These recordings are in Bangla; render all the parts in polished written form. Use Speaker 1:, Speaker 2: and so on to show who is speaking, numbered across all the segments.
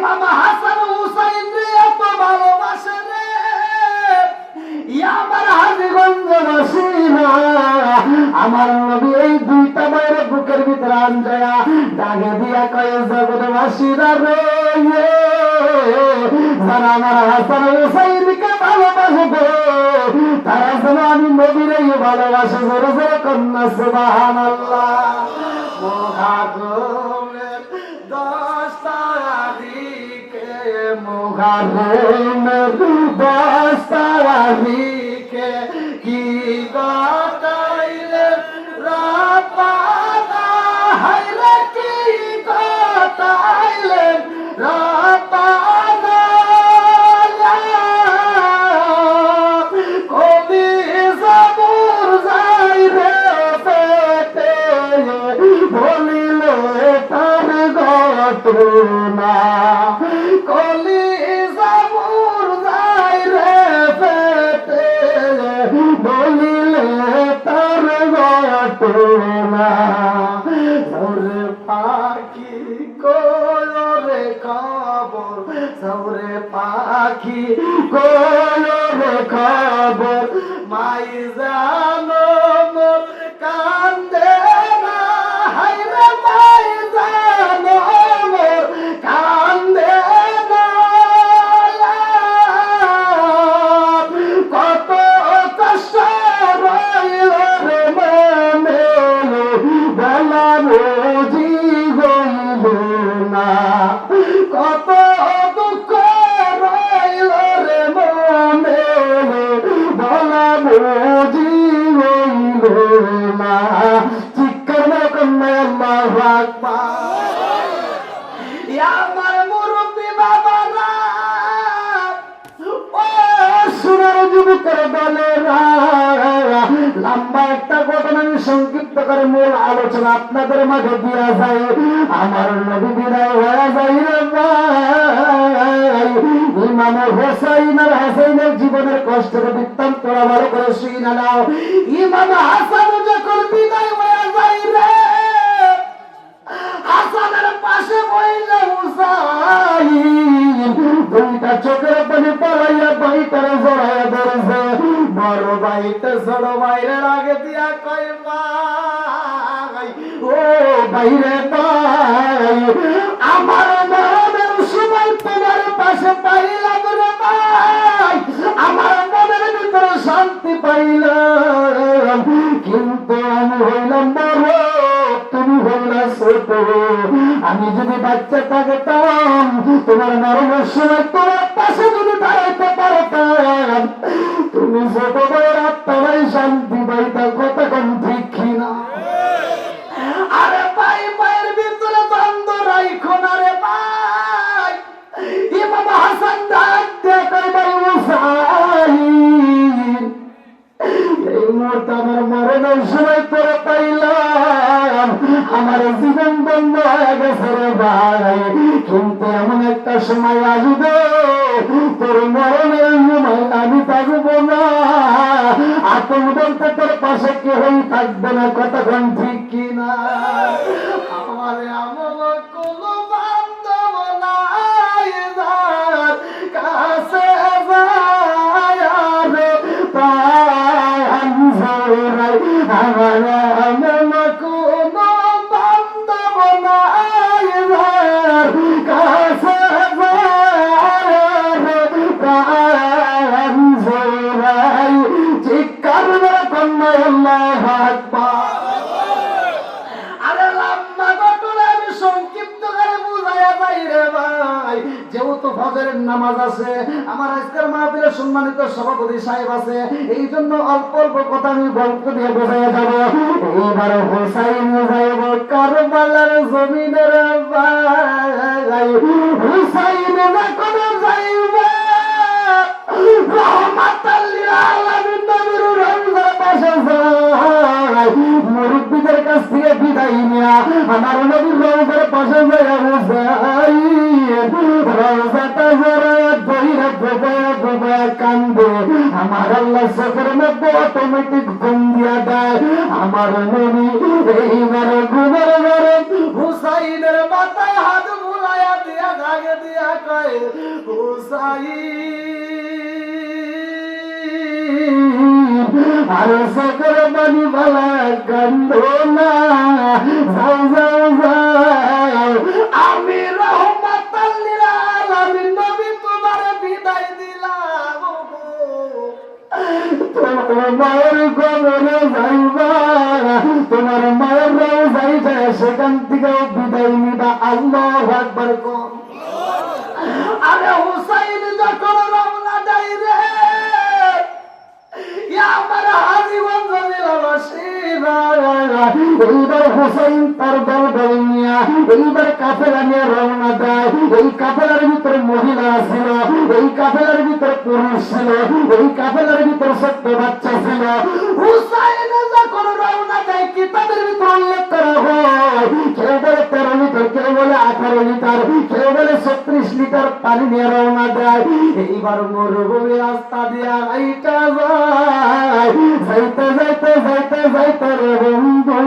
Speaker 1: ইমাম হাসান হুসাইন রে এত ভালোবাসে রে, আমার হাজীগঞ্জবাসী না, আমার নবী এই দুইটা মায়ের বুকের ভিতরে আনজায়া ডাকে দিয়া কয়ে জগৎবাসীরা রে, যারা আমার হাসান হুসাইনকে ভালোবাসবে তারা যেন আমি নবীরে ভালোবাসে। জোরে জোরে কন্যা সুবহানাল্লাহ। মুহাররমের 10 তারিখে, মুহাররমের 10 তারিখে কি গাইলে রাব্বানা, হায়রে কি গাইলে রাব্বানা, কবি জাবুর যাই রে পেটে, বলিল তার ঘটনা, কলি জাবুর যাই রে পেটে, বলিল তার ঘটনা। ওরে পাখি কোরে খবর, সৌরে পাখি কোরে খবর, মাই জানো মোর কান্দে না, হায়রে মাই জানো মোর কান্দে না, কত কষ্ট রইল রে মনে, বেলা বুঝি গইল না, কত দুঃখ রইল রে মনে, বেলা বুঝি গইল না। চিৎকার না কন্যা আল্লাহু আকবার। আমার মুরব্বী বাবারা, ও সোনার যুবকের দলেরা, লম্বা একটা ঘটনা আমি সংক্ষিপ্ত করে মূল আলোচনা আপনাদের মাঝে দিয়া যাই। আমার নবী বিদায় হয়ে যাই রে ভাই, ইমাম হোসাইন আর হাসাইনের জীবনের কষ্টের বৃত্তান্ত ভালো করে শুনে নাও। ইমাম হাসান যখন বিদায় হয়ে যাই রে, হাসানের পাশে বইলে হুসাইন দুইটা চোখের পানি পড়াইয়া ভাইটারে জড়াইয়া ধরেছে। বড় ভাইতে ছোট ভাইয়ের আগে দিয়া কই ভাই, ও ভাইরে ভাই, আমার মনের সময় তোমার পাশে পাইলাম রে ভাই, আমার মনের ভিতরে শান্তি পাইলাম, কিন্তু আমি হইলাম বড়, তুমি হইলা ছোট। আমি যদি বাচ্চা থাকতাম, তোমার মরণের সময় তোমার পাশে যদি দাঁড়াইতে পারতাম, তুমি ছোট ভাইয়ের আত্মারাই শান্তি পাইতা। কতক্ষণ ঠিক কিনা? আরে ভাই, ভাইয়ের ভিতরে দ্বন্দ্ব রাইখো না রে ভাই। ইমাম হাসান ডাক দিয়ে কই, ভাই হুসাইন, এই মুহূর্তে আমার মরণের সময় তোরে পাইলাম, আমার জীবন বন্ধ হয়ে গেছে রে ভাই, কিন্তু এমন একটা সময় আসবে তোর মরণের সময় আমি থাকবো না, আপন বলতে তোর পাশে কেউই থাকবে না। কতক্ষণ ঠিক কিনা? আমার এমন কোন বান্ধব নাই যার কাছে যায় রে প্রাণ জোড়াই, আমার এমন কোন বান্ধব নাই যার কাছে যায় রে প্রাণ জোড়াই। চিৎকার করে কন্যা আল্লাহু আকবার। আরে লম্বা ঘটনা আমি সংক্ষিপ্ত করে বুঝাইয়া যাই রে ভাই, যেহেতু ফজরের নামাজ আছে, আমার আজকের মাহফিলে সম্মানিত সভাপতি সাহেব আছে, এই জন্য অল্প অল্প কথা আমি গল্প দিয়ে বোঝাইয়া যাব। এবার হোসাইন যাইব কারবালার জমিনের ভাই, হুসাইন যখন যাইব রহমাতাল লিল আলামিন নবীর রওজার পাশে যায়, মুরব্বিদের কাছ থেকে বিদায় নিয়া আমার নবীর রওজার পাশে যায় হুসাইন, রওজাটা জড়ায় ধইরা ডুবায়া ডুবায়া কান্দে। আমার আল্লাহ চোখের মধ্যে অটোমেটিক ঘুম দিয়া দেয়। আমার নবী এইবার ঘুমের ঘরে হুসাইনের মাথায় হাত বুলাইয়া দিয়া দাগে দিয়া কয় হুসাইন আর সকল বাণী বালা গন্ধ না যাও যাও যাও আমি রহমাতাল লিল আলামিন নবী তোমার বিদায় দিলাম তোমার মায়ের কবরে যাইবা তোমার মায়ের রওজায় যায় সেখান থেকে বিদায় নিবা আল্লাহু আকবার কোন আরে হুসাইন যখন রওনা দেয় রে আমার হাজিগঞ্জ জেলাবাসীরা এইবার হুসাইন তার দল বল নিয়া এইবার কাফেলা নিয়ে রওনা দেয় এই কাফেলার ভিতরে মহিলা ছিল এই কাফেলার ভিতরে পুরুষ ছিল এই কাফেলার ভিতরে ছোট্ট বাচ্চা ছিল হুসাইন যখন রওনা দেয় কিতাবের ভিতরে উল্লেখ করা হয় কেউ বলে 13 লিটার কেউ বলে 18 লিটার কেউ বলে 36 লিটার পানি নিয়ে রওনা দেয় এইবার মরুভূমি রাস্তা দিয়া আইটা যায় যাইতে যাইতে যাইতে যাইতে রে বন্ধু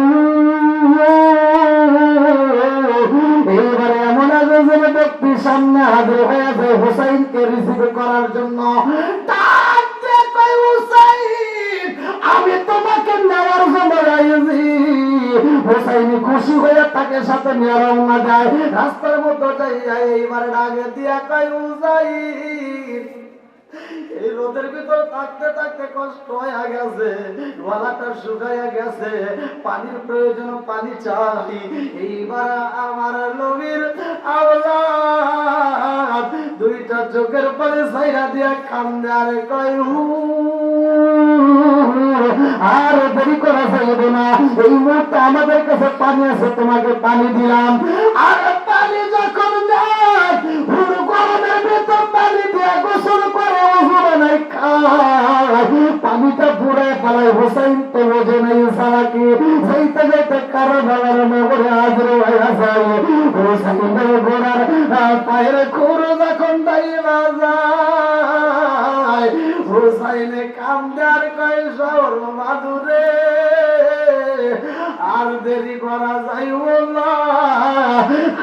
Speaker 1: এইবারে এমন একজন ব্যক্তি সামনে হাজির হয়েছে হুসাইনকে রিসিভ করার জন্য ডাক দিয়ে কয় হুসাইন আমি তোমাকে নেওয়ার জন্য আইছি হুসাইন খুশি হয়ে তাকে সাথে নিয়ে রওনা দেয় রাস্তার মধ্যে যাই এইবারে ডাকে দিয়া কয় হুসাইন এই রোদের ভিতর থাকতে থাকতে কষ্ট হয়ে গেছে গলাটা শুকাইয়া গেছে পানির প্রয়োজন পানি চাই এইবার আমার নবীর আওলাদ দুইটা চোখের পরে ছাইরা দিয়া কান্দে আর কয় আর দেরি করা যাইবে না এই মুহূর্তে আমাদের কাছে পানি আছে তোমাকে পানি দিলাম আর পানি যখন দেয় গরমের ভেতর পানি দিয়ে গোসল করে পানিটা পুরে পালায় হুসাইন তো বোঝে নাই সারাকে যাইতে যাইতে কারো বেলার নগরে হাজির হয়ে যায় হুসাইনের ঘোড়ার পায়ের খুরো যখন দাইবা যায় হুসাইনে কান্দে আর কয় শহর মাদুরে আর দেরি করা যাইব না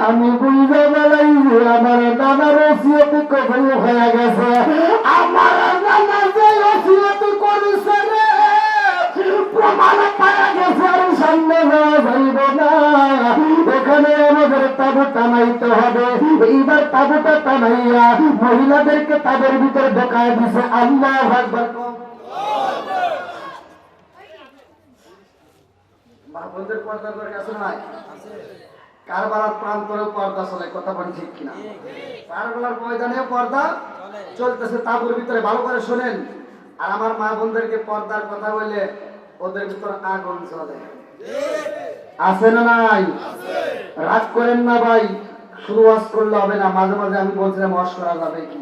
Speaker 1: আমি বুঝতে বেলাই আমার নানার ওসিয়ত কবুল হয়ে গেছে আমার নানা যে ওসিয়ত করেছে রে প্রমাণ পাওয়া গেছে আর সামনে যাওয়া যাইব না এখানে আমাদের তাবু টানাইতে হবে এইবার তাবুটা টানাইয়া মহিলাদেরকে তাদের ভিতরে ঢোকায় দিছে আল্লাহু আকবার বাবুদের পর্দা করে আছে না কারবালার প্রান্তরে পর্দা চলে কথা বলি ঠিক কিনা কারবালার ময়দানে পর্দা চলতেছে তাবুর ভিতরে ভালো করে শোনেন আর আমার মা বোনদেরকে পর্দার কথা বললে ওদের ভিতরে আগুন চলে আছে না নাই রাগ করেন না ভাই শুধু ওয়াজ করলে হবে না মাঝে মাঝে আমি বলছিলাম ওয়াজ করা যাবে কি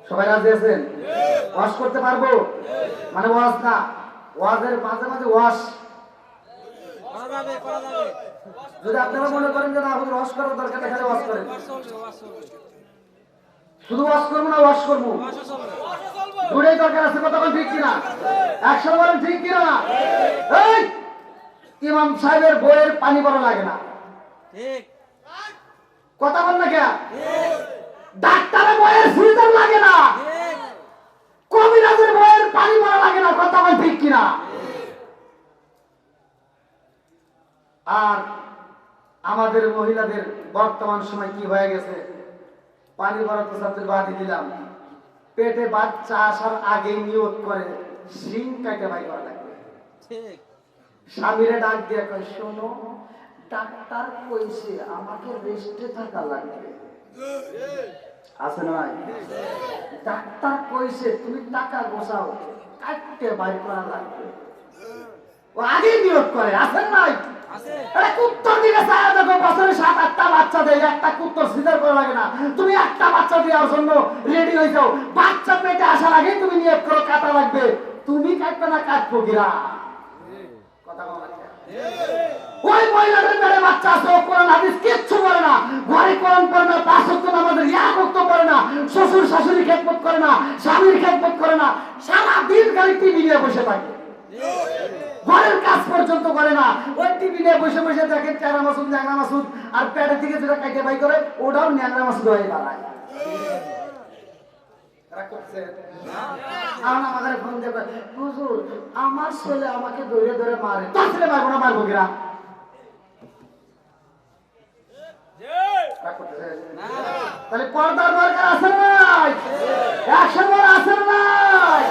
Speaker 1: সবাই রাজি আছেন ওয়াজ করতে পারবো মানে ওয়াজ না ওয়াজের মাঝে মাঝে ওয়াজ যদি আপনারা মনে করেন যে না আমাদের ওয়াজ করার দরকার এখানে ওয়াজ করেন শুধু ওয়াজ করবো না ওয়াজ করবো দুটোই দরকার আছে কথা বল ঠিক কিনা 100 বলেন ঠিক কিনা এই ইমাম সাহেবের বইয়ের পানি বড় লাগে না ঠিক কথা বল না কে ডাক্তারের বইয়ের সিজন লাগে না ঠিক কবিরাজের বইয়ের পানি বড় লাগে না কথা বল ঠিক কিনা আর আমাদের মহিলাদের বর্তমান সময় কি হয়ে গেছে পানি ভরা তো সাথে বাদি দিলাম পেটে বাচ্চা আসার আগে নিয়ত করে শিং কাটে ভাই করা লাগবে ঠিক স্বামীরে ডাক দিয়ে কয় শোনো ডাক্তার কইছে আমাকে রেস্টে থাকা লাগবে আছে না ডাক্তার কইছে তুমি টাকা গোছাও কাটতে বাইর করা লাগবে ও আগে নিয়ত করে আছেন নাই কুত্তর দিকে চায় দেখো বছরে 7-8টা বাচ্চা দেয় একটা কুত্তর সিজার করা লাগে না তুমি একটা বাচ্চা দেওয়ার জন্য রেডি হয়ে যাও বাচ্চা পেটে আসার আগে তুমি নিয়ত করো কাটা লাগবে তুমি কাটবে না কাটবো গিরা কথা বলা ওই মহিলাদের পেটে বাচ্চা আছে ও কোরআন হাদিস কিচ্ছু বলে না ঘরে কোরআন পড়ে না 5 ওয়াক্ত নামাজের করতে পারে না শ্বশুর শাশুড়ি খেদমত করে না স্বামীর খেদমত করে না সারা দিন খালি টিভি নিয়ে বসে থাকে ঘরের কাজ পর্যন্ত করে না ওই টিভি নিয়ে বসে বসে দেখে চ্যাংরা মাসুদ ন্যাংরা মাসুদ আর পেটের থেকে যেটা কাটে বাই করে ওটাও ন্যাংরা মাসুদ হয়ে দাঁড়ায় রাগ করছে আমাদের ফোন দেবে হুজুর আমার ছেলে আমাকে ধরে ধরে মারে তোর ছেলে মারবো না মারবো কিরা তাহলে পর্দার দরকার আছে নাই 100 বার আছে নাই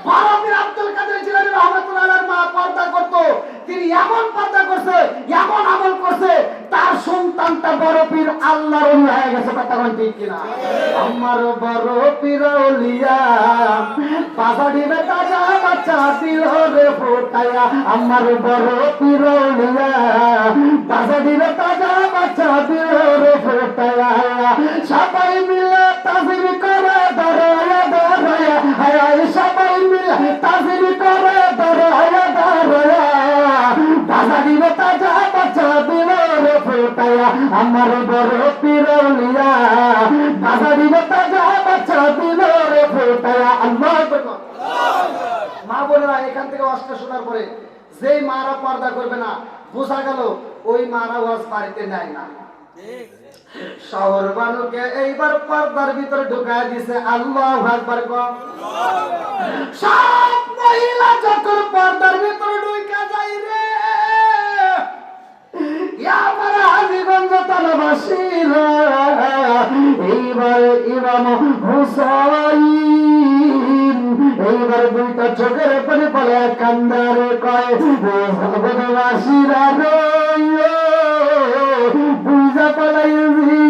Speaker 1: বাবা আব্দুল কাদের জিলানী রহমাতুল্লাহ আলাইহির মা পর্দা করত তিনি এমন পর্দা করছে এমন আমল করছে তার সন্তানটা বড় পীর আল্লাহর ওলি হয়ে গেছে কথা কোন ঠিক কিনা আমার বড় পীর ওলিয়া বাজারি বেটা যা বাচ্চা দিল রে ফোটায়া আমার বড় পীর ওলিয়া বাজারি বেটা যা বাচ্চা দিল রে ফোটায়া সবাই মিলে তাজিম করে দাঁড়ায়া দাঁড়ায়া হায় সবাই মিলে তাজিম করে দাঁড়ায়া দাঁড়ায়া বাজারি বেটা যা বাচ্চা দিল রে ফোটায়া আমার বড় পীর ওলিয়া বাজারি বেটা যা বাচ্চা দিল রে ফোটায়া আল্লাহু আকবার মা বোনেরা এখান থেকে ওয়াজটা শোনার পরে যেই মারা পর্দা করবে না বোঝা গেল ওই মারা ওয়াজ বাড়িতে নেয় না শহর বানুকে এইবার পর্দার ভিতরে ঢুকায় দিছে আল্লাহু আকবার কম সব মহিলা যখন পর্দার ভিতরে ঢুকা যায় রে আমার হাজীগঞ্জ তালাবাসীরা এইবার ইমাম হুসাইন এইবার দুইটা চোখের পানি পড়ে কান্দারে কয় সর্বদাসীরা বুঝা পালাইছি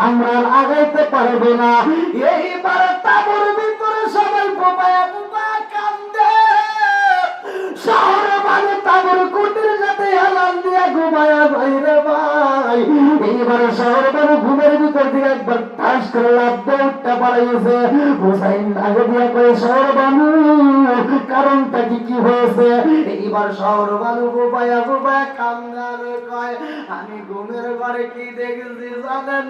Speaker 1: আমরা আগাইতে পারবো না এইবার তাবুর ভিতরে সবাই বোবায়া বোবায়া কান্দে শহরে মানে তাবুর কুটির সাথে হেলান দিয়া ঘুমায়া ভাইরে ভাই এইবার শহর মানে ঘুমের ভিতর থেকে একবার ঠাস করে লাভ দিয়ে উঠতে পারাইছে হুসাইন আগে দিয়া কয়ে শহর বানু কারণটা কি হয়েছে এইবার শহর বানু বোবায়া বোবায়া কান্দার কয় আমি ঘুমের ঘরে কি দেখেছি জানেন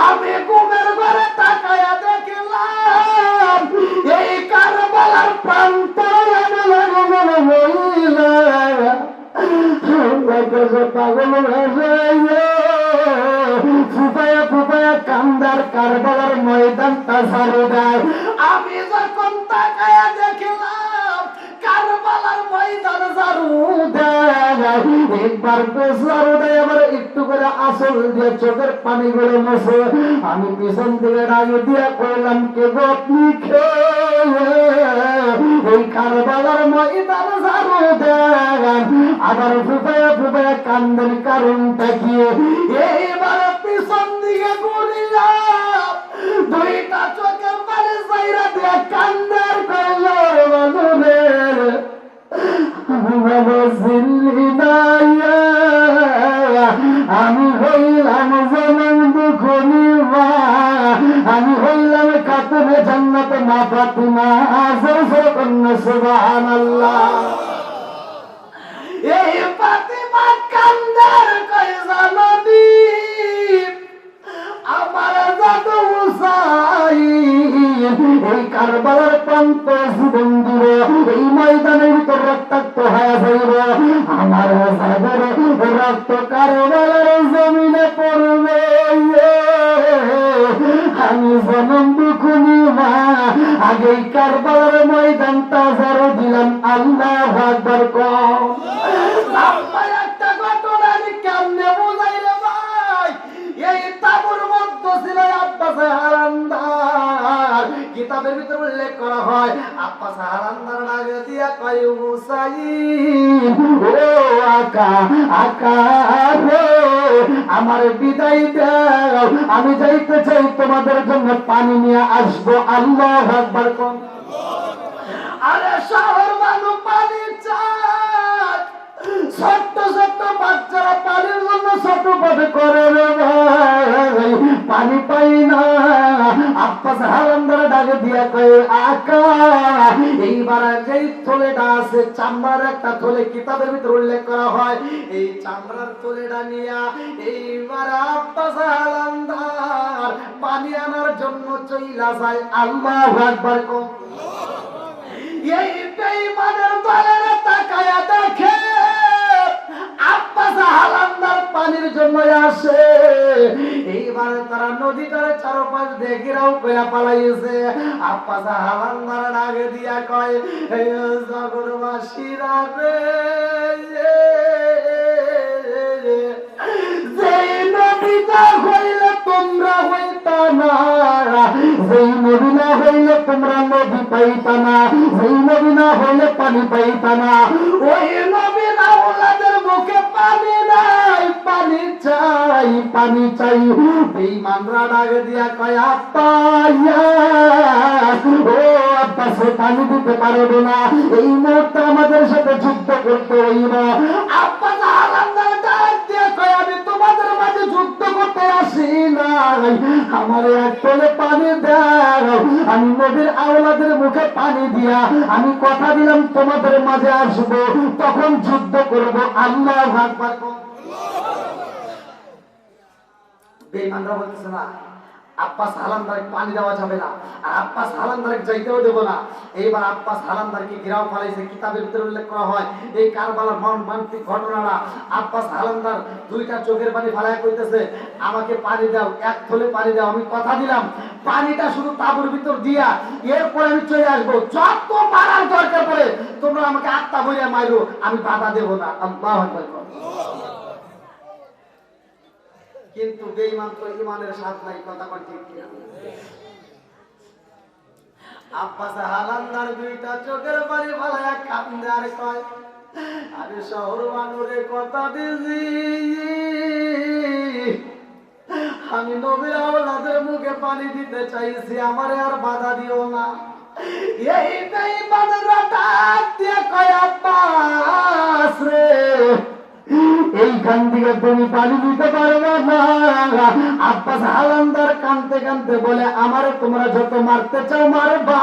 Speaker 1: আমি ঘুমের ঘরে তাকায়া দেখলাম এই কারবালার প্রান্তরে মহিলা পাগল ফুপায়া ফুপায়া কান্দার কারবালার ময়দানটা ঝাড়ু দেয় আমি যখন তাকায়া দেখলাম কারবালার ময়দান ঝাড়ু দেয় একবার ঝাড়ু দেয় আবার একটু করে আসল দিয়ে চোখের পানি গুলো মুছে আমি পিছন থেকে ডাকে দিয়া কইলাম কে গো আপনি এই কারবালার ময়দান ঝাড়ু দেয় আবার ফুপায়া ফুপায়া কান্দের কারণটা কি এইবার পিছন দিকে ঘুরিলাম দুইটা চোখের পানি চাইরা দিয়া কান্দের কইলার বাজুরে আমি হইলাম জনম দুঃখনি মা আমি হইলাম খাতুনে জান্নাতে মা ফাতিমা কন্যা সুবহানাল্লাহ এই ফাতিমা কান্দার কই জানবি আমার জাদু হুসাইন এই কারবালার প্রান্ত জীবন দিব এই ময়দানের ভিতর রক্তাক্ত হয়ে যাইব আমার জাদুর রক্ত কারবালার জমিনে পড়বে আমি জনম দুঃখনি মা আগে কারবালার ময়দানটা ঝাড়ু দিলাম আল্লাহু আকবার কম একটা ঘটনা আমি কেমনে বোঝাই রে ভাই এই তাবুর মধ্যে ছিল আব্বাস হারান্দার কিতাবের ভিতরে উল্লেখ করা হয় আব্বাস হারান্দার নাগে দিয়া কয় হুসাইন ও আকা আকা রে আমার বিদায় দাও আমি যাইতে চাই তোমাদের জন্য পানি নিয়ে আসবো আল্লাহু আকবার কোন আরে শহর মানুষ পানি চায় ছোট্ট ছোট্ট বাচ্চারা পানির জন্য ছোটপট করে রে ভাই পানি পাই না আব্বাস হারান্দার ডাকে দিয়া কয়ে আকা এইবার যেই থলেটা আছে চামড়ার একটা থলে কিতাবের ভিতরে উল্লেখ করা হয় এই চামড়ার থলেটা নিয়া এইবার আব্বাস হারান্দার পানি আনার জন্য চইলা যায় আল্লাহু আকবার কো এই বেঈমানের দলের তাকায়া দেখে আব্বাস হারান্দার পানির জন্য আসে। এইবার তারা নদীটার চারপাশ দিয়ে ঘেরাও করে পালাইছে। আব্বাস হালান্দার ডাকে দিয়া কয়, জগৎবাসীরা রে, যেই নদীটা হইলে তোমরা হইতা না, যেই নদী না হইলে তোমরা নদী পাইতা না, যেই নদী না হইলে পানি পাইতা না, ওই নবীর আওলাদের মুখে পানি নাই, পানি চাই, পানি চাই। বেঈমানরা ডাকে দিয়া কয়, আব্বা ও আব্বাস, পানি দিতে পারবে না, এই মুহূর্তে আমাদের সাথে যুদ্ধ করতে হইব। আব্বাস হালান্দার ডাক দিয়া কয়, আমি তোমাদের মাঝে যুদ্ধ করতে আসি নাই, আমার এক তলে পানি দাও, আমি নবীর আওলাদের মুখে পানি দিয়া আমি কথা দিলাম তোমাদের মাঝে আসবো, তখন যুদ্ধ করব। আল্লাহু আকবার। বেঈমানরা বলতেছে না, আব্বাস হালান্দার পানি দেওয়া যাবে না, আর আব্বাস হালান্দার যাইতেও দেব না। এইবার আব্বাস হালান্দারকে ঘেরাও পালাইছে। কিতাবের ভিতরে উল্লেখ করা হয় এই কারবালার মর্মান্তিক ঘটনাটা। আব্বাস হালান্দার দুইটা চোখের পানি ফালাইয়া কইতেছে, আমাকে পানি দাও, এক থলে পানি দাও, আমি কথা দিলাম পানিটা শুধু তাঁবুর ভিতর দিয়া এরপরে আমি চলে আসবো, যত মারার দরকার পড়ে তোমরা আমাকে আত্মা বইয়া মাইরো, আমি বাধা দেব না। আল্লাহু আকবার। কিন্তু বেঈমান তো ঈমানের স্বাদ নাই, কথা বল ঠিক কিনা? আব্বাস হালান্দার দুইটা চোখের পানি ফালাইয়া কান্দে আর কয়, আরে শহর মানুরে কথা দিছি, আমি নবীর আওলাদের মুখে পানি দিতে চাইছি, আমারে আর বাধা দিও না। এই বেঈমানরা ডাক দিয়ে কয়, আব্বাস রে, এইখান থেকে তুমি পানি দিতে পারবে না। আব্বাস হালান্দার কানতে কানতে বলে, আমারে তোমরা যত মারতে চাও মারবা,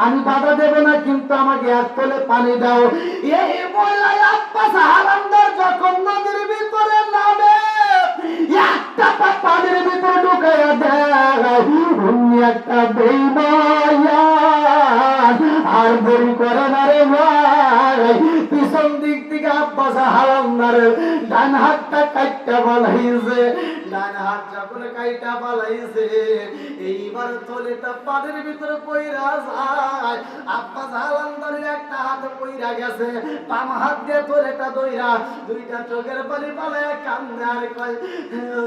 Speaker 1: আমি বাধা দেব না, কিন্তু আমাকে এক তলে পানি দাও। এই বলে আব্বাস হালান্দার যখন নদীর ভিতরে নামে, একটা পা পানির ভিতরে ঢুকাইয়া দেয়, অন্য একটা বেঈমান আর দেরি করে না রে ভাই, পিছন দিক থেকে আব্বাস হালান্দার ডান হাতটা কাইটা পালাইছে। ডান হাত যখন কাইটা পালাইছে, এইবার থলেটা পানির ভিতরে পইরা যায়। আব্বাস হালান্দারের একটা হাত পইরা গেছে, বাম হাত দিয়ে থলেটা ধইরা দুইটা চোখের পানি পালাইয়া কান্দে আর কয়,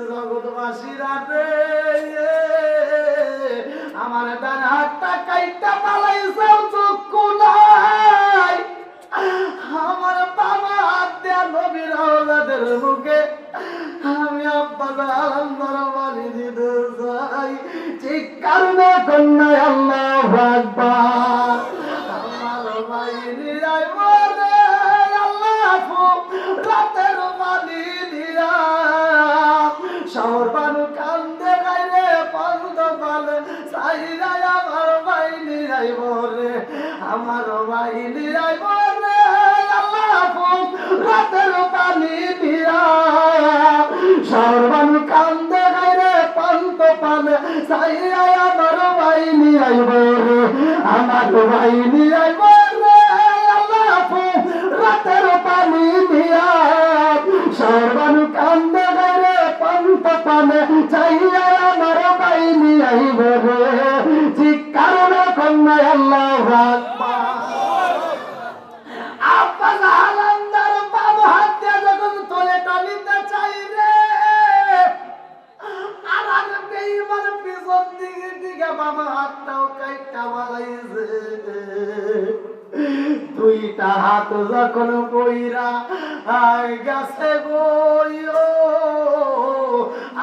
Speaker 1: জগৎবাসীরা রে, আমার ডান হাতটা কাইটা পালাইছে, চক্ষু নাই, আমার বাবা হাত দেয়া নবীর আওলাদের মুখে আমি আব্বাস হালান্দার পানি দিতে চাই। ঠিক কারণে কন্যায় আল্লাহু আকবার। আমার ভাই নিরাই মরে, আল্লাহ রাতের পানি দিয়া শহর বানু কান্দে গাইরে পন্দ পালে সাইরাই, আমার ভাই নিরাই মরে, আমার ভাই নিরাই মরে, আল্লাহ রাতের পানি দিয়া শহর বানু কান্দে গাইরে পন্দ পালে সাইরাই, আমার ভাই নিরাই মরে, আমার ভাই নিরাই মরে, আল্লাহ রাতের পানি দিয়া শহর বানু কান্দে গাইরে পন্দ পালে চাইয়া, আমার ভাই নিরাই মরে। ঠিক কারণে কন্যায় আল্লাহু আকবার। আব্বাস হালান্দার বাম হাত দিয়ে যখন থলেটা নিতে চাই রে, আর আমি বেঈমান পিছন দিকে দিকে বাম হাতটাও কাইটা পালাইছে। দুইটা হাত যখন পইরা গেছে গো,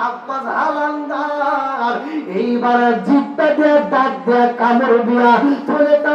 Speaker 1: আব্বাস হালান্দার এইবার জিভটা দিয়ে ডাক দিয়ে কামড় দিয়া থলেটা